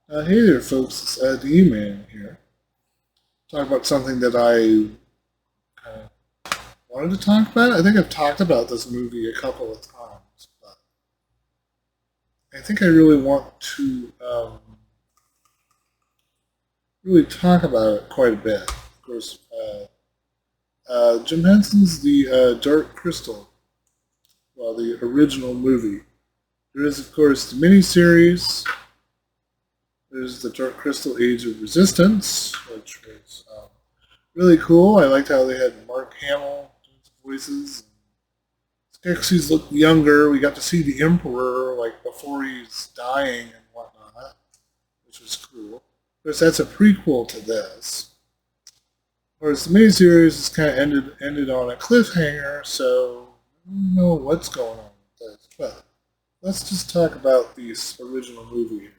Hey there, folks. It's the E-Man here. Talk about something that I kind of wanted to talk about. I think I've talked about this movie a couple of times, but I think I really want to really talk about it quite a bit. Of course, Jim Henson's The Dark Crystal, well, the original movie. There is, of course, the miniseries. There's the Dark Crystal Age of Resistance, which was really cool. I liked how they had Mark Hamill doing some voices. Skeksis looked younger. We got to see the Emperor like before he's dying and whatnot, which was cool. Of course, that's a prequel to this. Of course, the miniseries is kind of ended on a cliffhanger, so I don't know what's going on with this. But let's just talk about the original movie.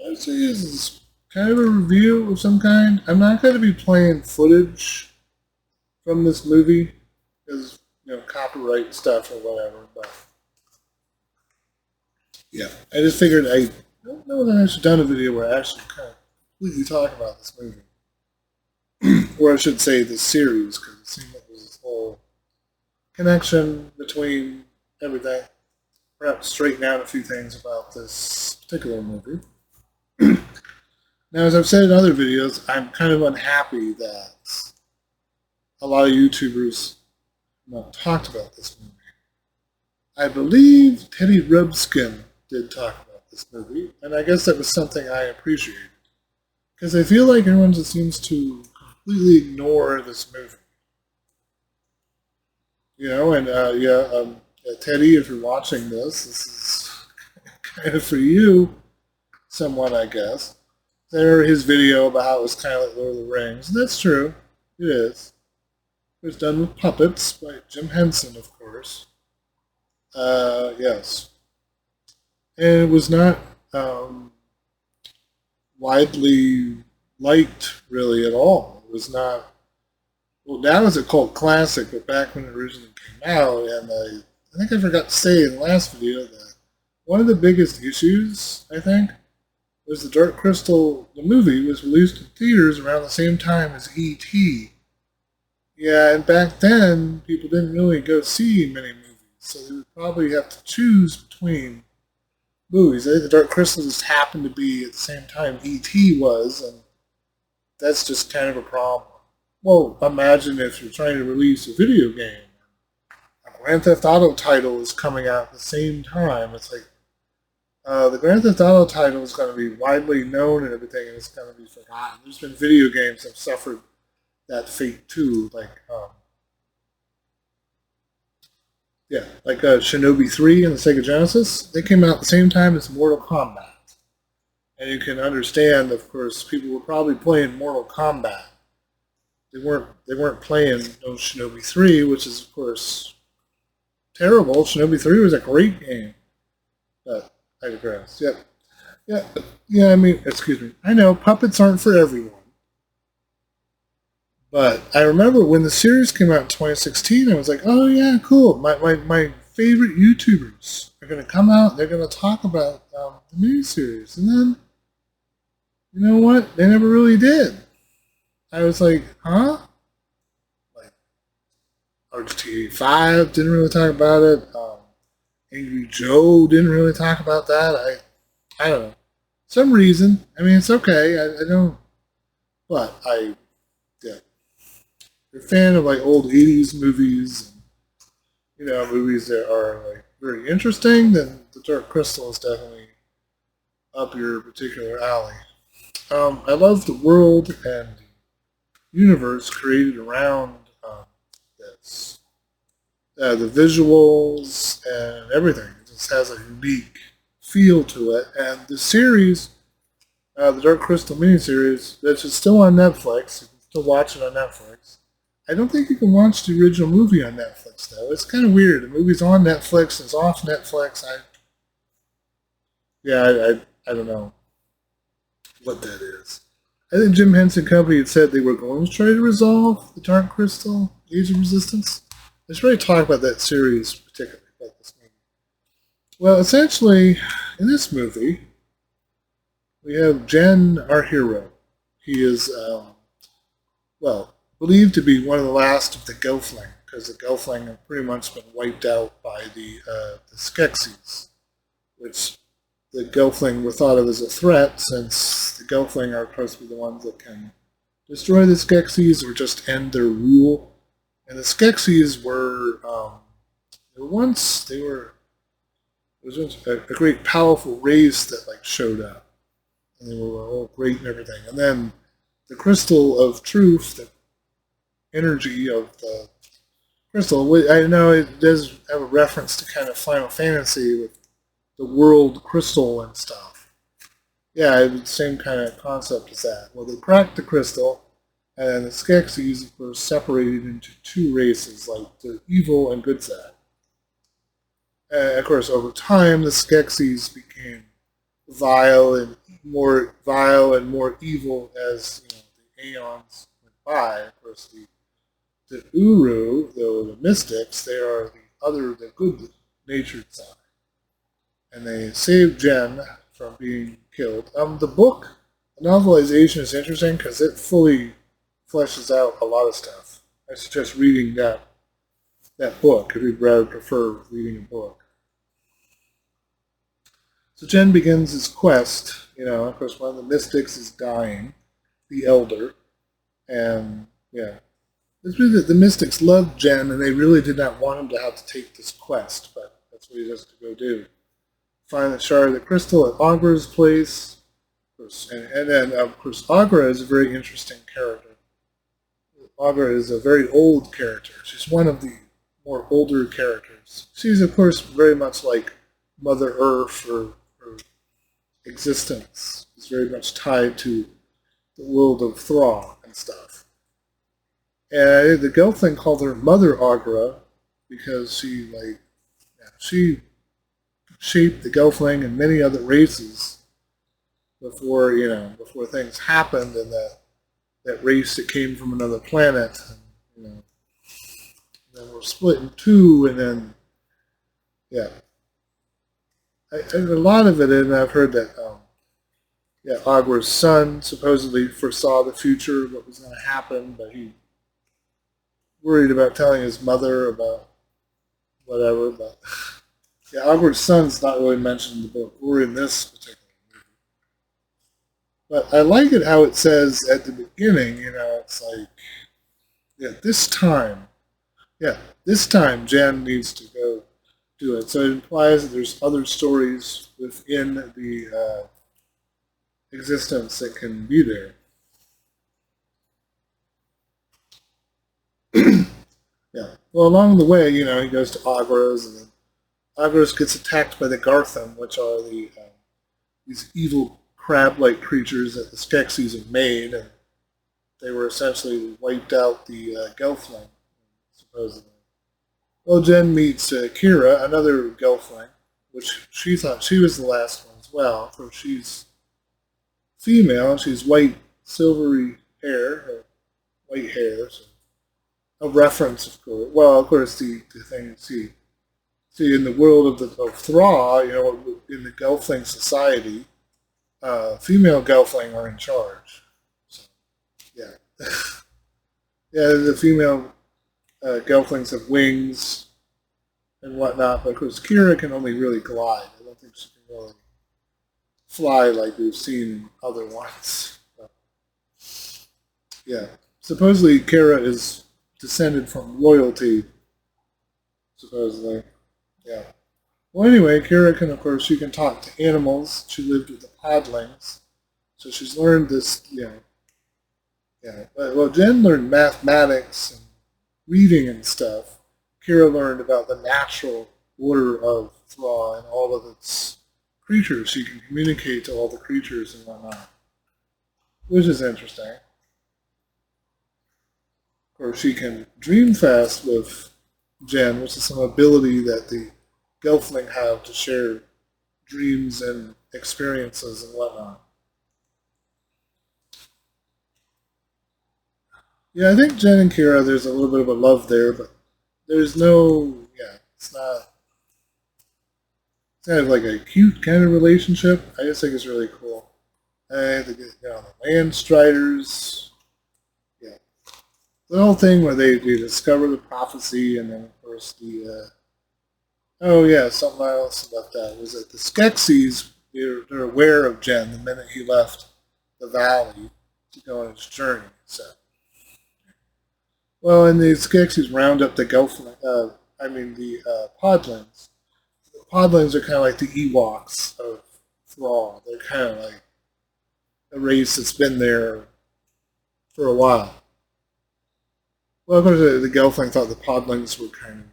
I'd say this is kind of a review of some kind. I'm not going to be playing footage from this movie because copyright stuff or whatever. But yeah, I just figured I don't know that I should have done a video where I actually kind of completely talk about this movie, or I should say this series, because it seemed like there's this whole connection between everything. Perhaps straighten out a few things about this particular movie. Now, as I've said in other videos, I'm kind of unhappy that a lot of YouTubers have not talked about this movie. I believe Teddy Rubskin did talk about this movie, and I guess that was something I appreciated. Because I feel like everyone just seems to completely ignore this movie. Teddy, if you're watching this is kind of for you, somewhat, I guess. There, his video about how it was kind of like Lord of the Rings. And that's true. It is. It was done with puppets by Jim Henson, of course. Yes. And it was not widely liked, really, at all. It was not. Well, now it's a cult classic, but back when it originally came out, and I think I forgot to say in the last video that one of the biggest issues, I think, was the Dark Crystal, the movie, was released in theaters around the same time as E.T. Yeah, and back then, people didn't really go see many movies, so they would probably have to choose between movies. I think the Dark Crystal just happened to be at the same time E.T. was, and that's just kind of a problem. Well, imagine if you're trying to release a video game. A Grand Theft Auto title is coming out at the same time. It's like, the Grand Theft Auto title is going to be widely known and everything, and it's going to be forgotten. There's been video games that have suffered that fate too, like Shinobi 3 and the Sega Genesis. They came out at the same time as Mortal Kombat, and you can understand, of course, people were probably playing Mortal Kombat. They weren't playing no Shinobi 3, which is of course terrible. Shinobi 3 was a great game, but I digress. Yep. Yeah, I mean, excuse me. I know, puppets aren't for everyone. But I remember when the series came out in 2016, I was like, oh yeah, cool. My favorite YouTubers are going to come out, they're going to talk about the miniseries. And then, you know what? They never really did. I was like, huh? Like, RGT 5 didn't really talk about it. Angry Joe didn't really talk about that. I don't know. Some reason. I mean, it's okay. I don't. But yeah. If you're a fan of like old 80s movies, and, movies that are like very interesting, then The Dark Crystal is definitely up your particular alley. I love the world and the universe created around this. The visuals and everything. It just has a unique feel to it. And the series, the Dark Crystal miniseries, which is still on Netflix, you can still watch it on Netflix. I don't think you can watch the original movie on Netflix, though. It's kind of weird. The movie's on Netflix, it's off Netflix. I don't know what that is. I think Jim Henson Company had said they were going to try to resolve the Dark Crystal Age of Resistance. I should really talk about that series, particularly about this movie. Well, essentially, in this movie, We have Jen, our hero. He is, well, believed to be one of the last of the Gelfling, because the Gelfling have pretty much been wiped out by the Skeksis, which the Gelfling were thought of as a threat, since the Gelfling are supposed to be the ones that can destroy the Skeksis or just end their rule. And the Skeksis were, they were, it was once a great powerful race that like showed up, and they were all great and everything. And then the crystal of truth, the energy of the crystal. I know it does have a reference to kind of Final Fantasy with the world crystal and stuff. Yeah, it's the same kind of concept as that. Well, they cracked the crystal, and the Skeksis, of course, separated into two races, like the evil and good side. And of course, over time, the Skeksis became vile and more evil as the aeons went by. Of course, the Uru, though the mystics, they are the good-natured side, and they saved Jen from being killed. The novelization is interesting because it fully fleshes out a lot of stuff. I suggest reading that book if you'd rather prefer reading a book. So Jen begins his quest. Of course, one of the mystics is dying, the elder, and yeah. It's really that the mystics loved Jen, and they really did not want him to have to take this quest, but that's what he has to go do. Find the shard of the crystal at Agra's place, and then, of course, Agra is a very interesting character. Agra is a very old character. She's one of the more older characters. She's, of course, very much like Mother Earth, or her existence is very much tied to the world of Thra and stuff. And the Gelfling called her Mother Agra because she shaped the Gelfling and many other races before things happened, and that race that came from another planet, and then we're split in two, and then and a lot of it, and I've heard that Agra's son supposedly foresaw the future, what was going to happen, but he worried about telling his mother about whatever. But Agra's son's not really mentioned in the book or in this particular movie. But I like it how it says at the beginning, it's like, this time Jan needs to go do it. So it implies that there's other stories within the existence that can be there. Well, along the way, he goes to Agra's, and then Agra's gets attacked by the Gartham, which are these evil crab-like creatures that the Skeksis have made, and they were essentially wiped out the Gelfling, supposedly. Well, Jen meets Kira, another Gelfling, which she thought she was the last one as well. So she's female, she's white, silvery hair, or white hair. So a reference, of course. Well, of course, the thing see in the world of Thra, in the Gelfling society, female Gelfling are in charge. So, yeah, the female Gelflings have wings and whatnot, but of course Kira can only really glide. I don't think she can really fly like we've seen in other ones. But, supposedly Kira is descended from royalty, supposedly. Yeah. Well, anyway, Kira can, of course, she can talk to animals. She lived with the podlings, so she's learned this, Well, Jen learned mathematics and reading and stuff. Kira learned about the natural order of Thra and all of its creatures. She can communicate to all the creatures and whatnot, which is interesting. Of course, she can dream fast with Jen, which is some ability that the Gelfling have to share dreams and experiences and whatnot. Yeah, I think Jen and Kira, there's a little bit of a love there, but there's no, it's not, it's kind of like a cute kind of relationship. I just think it's really cool. And they get the land striders. Yeah, the whole thing where they discover the prophecy, and then of course the oh yeah, something else about that was that the Skeksis, they're aware of Jen the minute he left the valley to go on his journey. So, well, and the Skeksis round up the Podlings. The Podlings are kind of like the Ewoks of Thrall. They're kind of like a race that's been there for a while. Well, of course, the Gelfling thought the Podlings were kind of.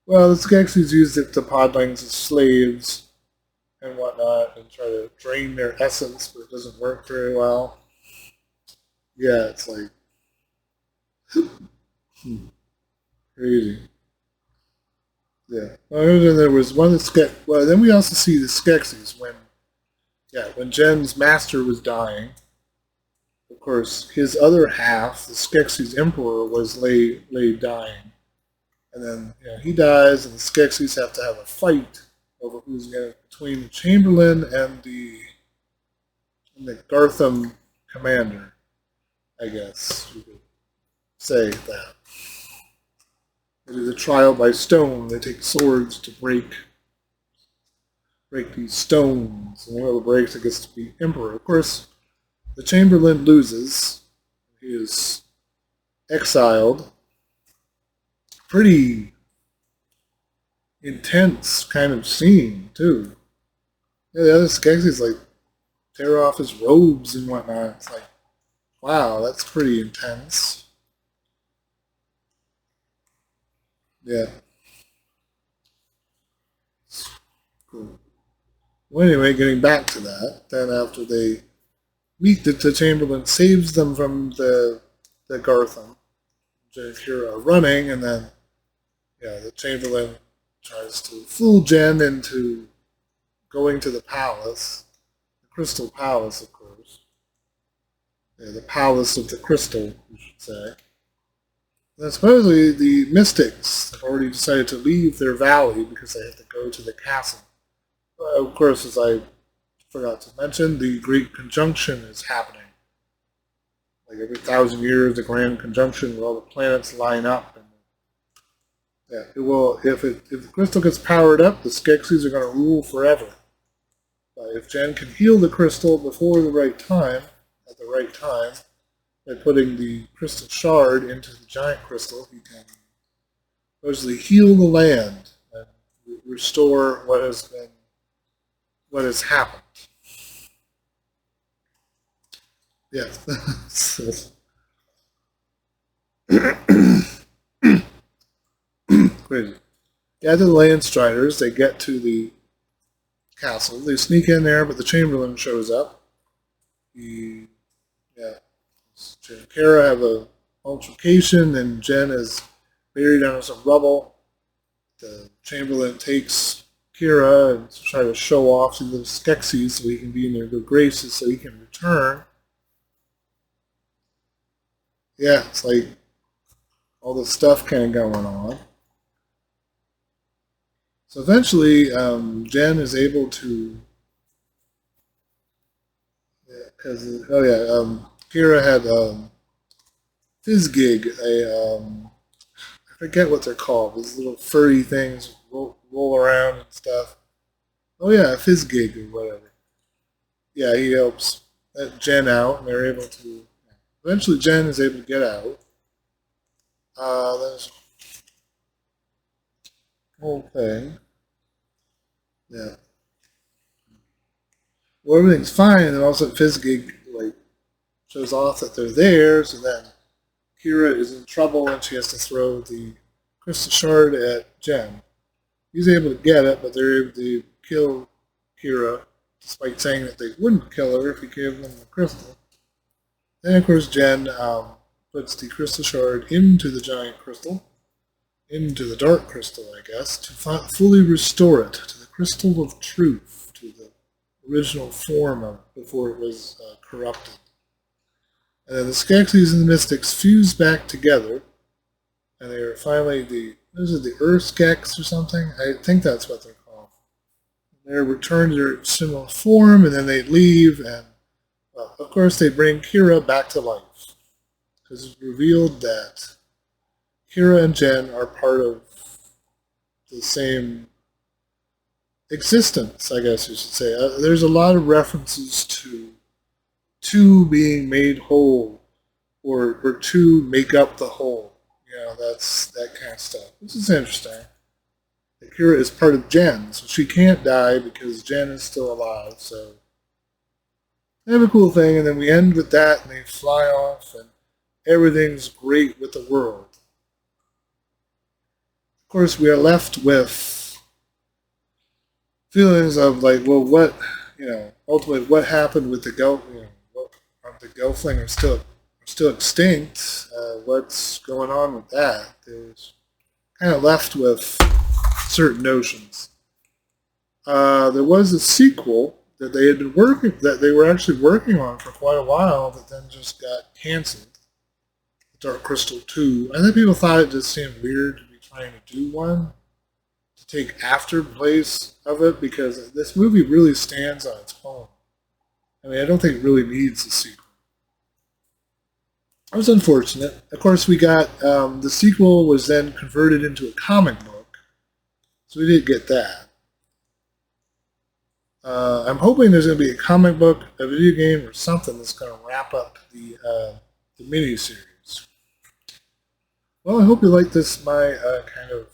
Well, the Skeksis used the Podlings as slaves and whatnot and try to drain their essence, but it doesn't work very well. Yeah, it's like. Crazy. Yeah. Well, then there was one of well, then we also see the Skeksis when Jen's master was dying. Of course, his other half, the Skeksis Emperor, was lay dying. And then he dies, and the Skeksis have to have a fight over who's going to between the Chamberlain and the Gartham commander, I guess you could say that. It is a trial by stone. They take swords to break these stones, and whoever breaks it gets to be emperor. Of course, the Chamberlain loses. He is exiled. Pretty intense kind of scene, too. Yeah, the other Skeksis like tear off his robes and whatnot. It's like, wow, that's pretty intense. Yeah. Cool. Well, anyway, getting back to that, then after they meet the Chamberlain saves them from the Gartham. Kira are running, and then the Chamberlain tries to fool Jen into going to the palace, the Crystal Palace, of course. Yeah, the Palace of the Crystal, we should say. And supposedly the mystics have already decided to leave their valley because they have to go to the castle. Of course, as I forgot to mention, the Great Conjunction is happening. Like every 1,000 years, the Grand Conjunction where all the planets line up. And it will. If the crystal gets powered up, the Skeksis are going to rule forever. But if Jen can heal the crystal before the right time, at the right time, by putting the crystal shard into the giant crystal, he can supposedly heal the land and restore what has happened. Yes. Crazy. Yeah, the land striders, they get to the castle. They sneak in there, but the Chamberlain shows up. Jen and Kara have a altercation, and Jen is buried under some rubble. The Chamberlain takes Kira and try to show off to the Skeksis so he can be in their good graces so he can return. Yeah, it's like all this stuff kind of going on. So eventually, Jen is able to, Kira had Fizzgig, I forget what they're called, these little furry things roll around and stuff. Oh yeah, Fizzgig or whatever. Yeah, he helps Jen out, and they're able to. Eventually, Jen is able to get out. There's the whole thing. Yeah. Well, everything's fine, and then all of a sudden Fizzgig shows off that they're there, so then Kira is in trouble and she has to throw the crystal shard at Jen. He's able to get it, but they're able to kill Kira, despite saying that they wouldn't kill her if he gave them the crystal. Then, of course, Jen puts the crystal shard into the giant crystal, into the dark crystal, I guess, to fully restore it to the crystal of truth, to the original form of it before it was corrupted. And then the Skeksis and the Mystics fuse back together, and they are finally the Earth Skeks or something? I think that's what they're called. They return to their similar form, and then they leave, and well, of course they bring Kira back to life because it's revealed that Kira and Jen are part of the same existence, I guess you should say. There's a lot of references to two being made whole, or two make up the whole. That's that kind of stuff. This is interesting. Kira is part of Jen, so she can't die because Jen is still alive. So they have a cool thing, and then we end with that, and they fly off, and everything's great with the world. Of course, we are left with feelings of like, well, what, ultimately, what happened with the the Gelfling are still extinct. What's going on with that? There's kind of left with certain notions. There was a sequel that they were actually working on for quite a while, that then just got canceled. Dark Crystal 2. I think people thought it just seemed weird to be trying to do one to take after place of it, because this movie really stands on its own. I mean, I don't think it really needs a sequel. It was unfortunate. Of course, we got the sequel was then converted into a comic book, so we did get that. I'm hoping there's going to be a comic book, a video game, or something that's going to wrap up the miniseries. Well, I hope you like this, my kind of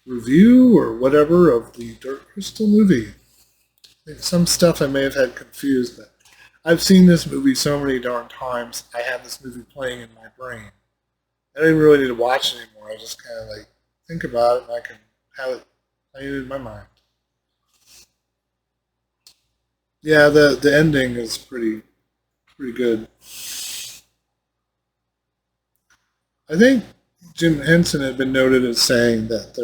review or whatever of the Dark Crystal movie. I think some stuff I may have had confused, but I've seen this movie so many darn times, I have this movie playing in my brain. I don't even really need to watch it anymore. I just kind of like think about it, and I can have it playing in my mind. Yeah, the ending is pretty good. I think Jim Henson had been noted as saying that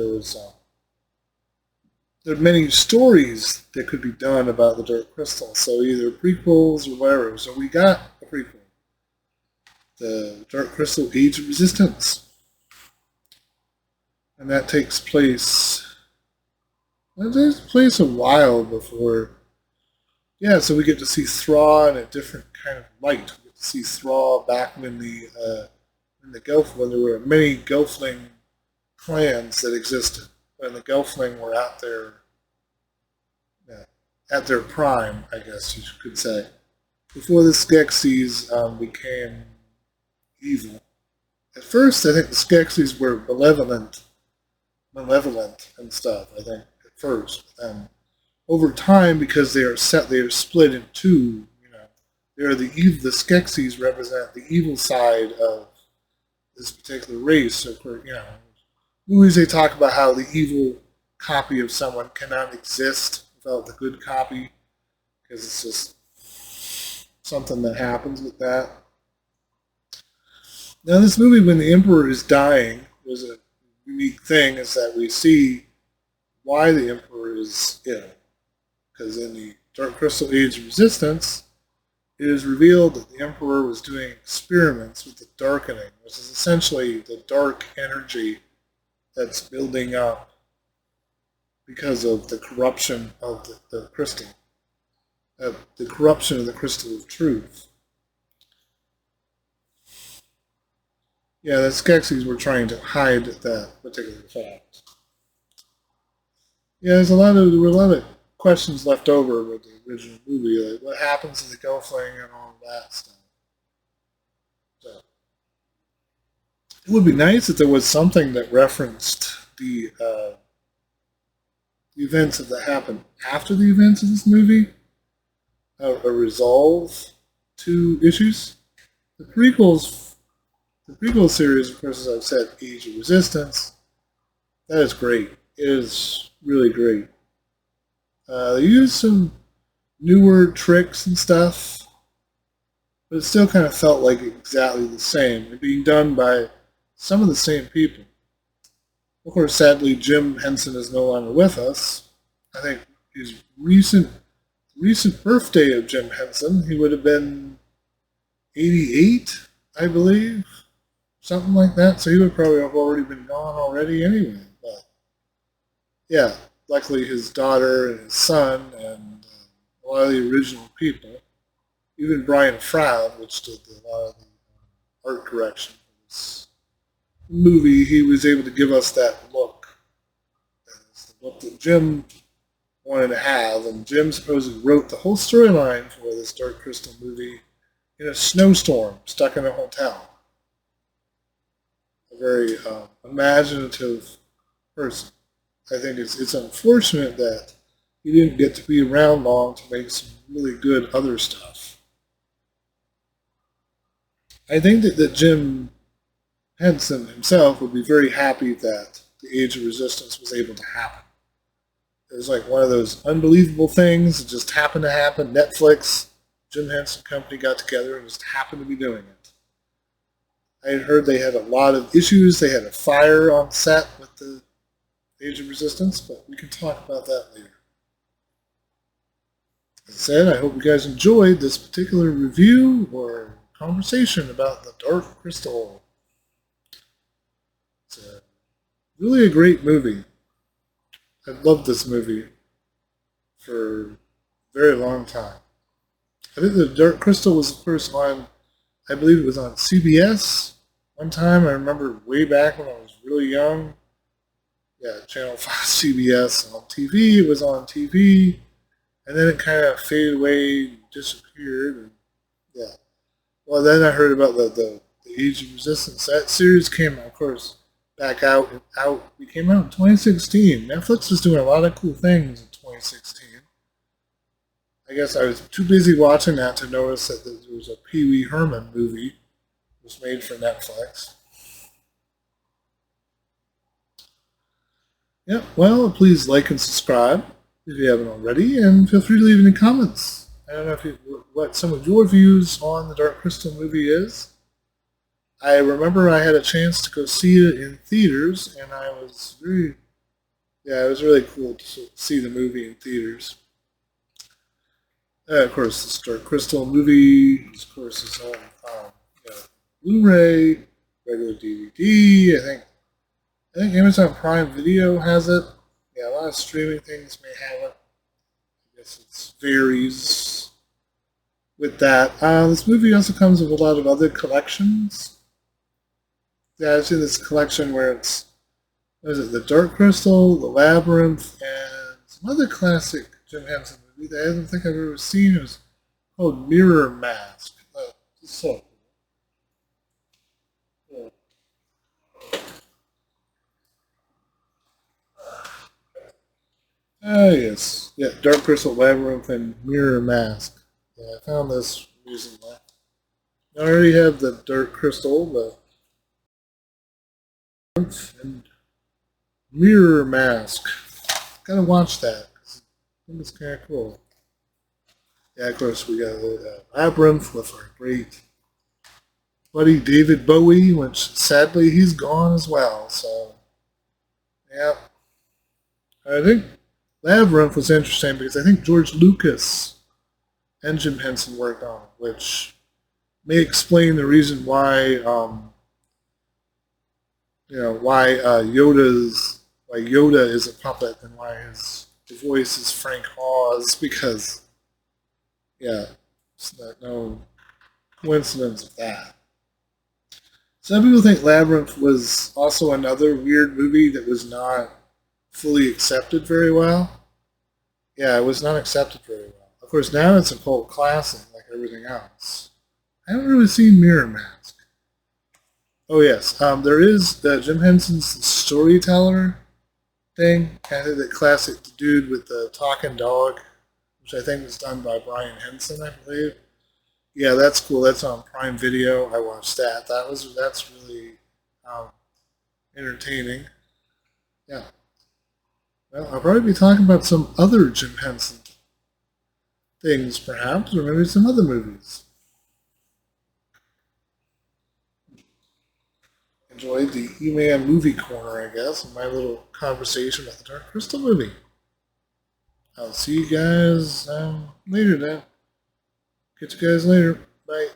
there are many stories that could be done about the Dark Crystal, so either prequels or whatever. So we got a prequel, the Dark Crystal: Age of Resistance, and that takes place. It takes place a while before. Yeah, so we get to see Thrawn in a different kind of light. We get to see Thrawn back when when there were many Gelfling clans that existed, when the Gelfling were at their prime, I guess you could say, before the Skeksis became evil. At first, I think the Skeksis were malevolent and stuff. I think at first, and over time, because they are split in two. The Skeksis represent the evil side of this particular race. So, movies they talk about how the evil copy of someone cannot exist without the good copy, because it's just something that happens with that. Now, this movie, when the Emperor is dying, there's a unique thing, is that we see why the Emperor is ill. Because in the Dark Crystal: Age of Resistance, it is revealed that the Emperor was doing experiments with the darkening, which is essentially the dark energy that's building up because of the corruption of the crystal, the corruption of the crystal of truth. Yeah, the Skeksis were trying to hide that particular fact. Yeah, there were a lot of questions left over with the original movie, like what happens to the Gelfling and all of that stuff. So, it would be nice if there was something that referenced the events that happened after the events of this movie, a resolve to issues. The prequel series, of course, as I've said, Age of Resistance, that is great. It is really great. They use some newer tricks and stuff, but it still kind of felt like exactly the same. It being done by some of the same people. Of course, sadly, Jim Henson is no longer with us. I think his recent birthday of Jim Henson, he would have been 88, I believe, something like that. So he would probably have already been gone already anyway. But yeah, luckily his daughter and his son and a lot of the original people, even Brian Froud, which did a lot of the art direction for this movie, he was able to give us that look. It's the look that Jim wanted to have, and Jim supposedly wrote the whole storyline for this Dark Crystal movie in a snowstorm, stuck in a hotel. A very imaginative person. I think it's unfortunate that he didn't get to be around long to make some really good other stuff. I think that Jim Henson himself would be very happy that the Age of Resistance was able to happen. It was like one of those unbelievable things that just happened to happen. Netflix, Jim Henson Company got together and just happened to be doing it. I had heard they had a lot of issues. They had a fire on set with the Age of Resistance, but we can talk about that later. As I said, I hope you guys enjoyed this particular review or conversation about the Dark Crystal. It's really a great movie. I loved this movie for a very long time. I think the Dark Crystal was the first one, I believe it was on CBS. One time, I remember way back when I was really young. Yeah, Channel 5 CBS on TV. It was on TV. And then it kind of faded away, disappeared. And yeah. Well, then I heard about the Age of Resistance. That series came, of course, back out. It came out in 2016. Netflix was doing a lot of cool things in 2016. I guess I was too busy watching that to notice that there was a Pee Wee Herman movie that was made for Netflix. Yeah, well, please like and subscribe if you haven't already, and feel free to leave any comments. I don't know what some of your views on the Dark Crystal movie is. I remember I had a chance to go see it in theaters, and it was really cool to see the movie in theaters. Of course, this Dark Crystal movie, of course, is on Blu-ray, regular DVD. I think Amazon Prime Video has it. Yeah, a lot of streaming things may have it. I guess it varies with that. This movie also comes with a lot of other collections. Yeah, I've seen this collection where it's, what is it, the Dark Crystal, the Labyrinth, and some other classic Jim Henson movie that I don't think I've ever seen. It was called Mirror Mask. It's so cool. Yeah. Yes. Yeah, Dark Crystal, Labyrinth, and Mirror Mask. Yeah, I found this recently. I already have the Dark Crystal, the and Mirror Mask. Gotta watch that. I think it's kind of cool. Yeah, of course, we got the Labyrinth with our great buddy David Bowie, which sadly he's gone as well. So, yeah. I think Labyrinth was interesting because I think George Lucas and Jim Henson worked on it, which may explain the reason why, why Yoda is a puppet and why his voice is Frank Oz, because, yeah, it's no coincidence of that. Some people think Labyrinth was also another weird movie that was not fully accepted very well. Yeah, it was not accepted very well. Of course, now it's a cult classic like everything else. I haven't really seen Mirror Mask. Oh yes, there is Jim Henson's Storyteller thing. Kind of the classic dude with the talking dog, which I think was done by Brian Henson, I believe. Yeah, that's cool. That's on Prime Video. I watched that. That's really entertaining. Yeah. Well, I'll probably be talking about some other Jim Henson things, perhaps, or maybe some other movies. Enjoyed the E-Man movie corner, I guess, and my little conversation about the Dark Crystal movie. I'll see you guys later then. Catch you guys later. Bye.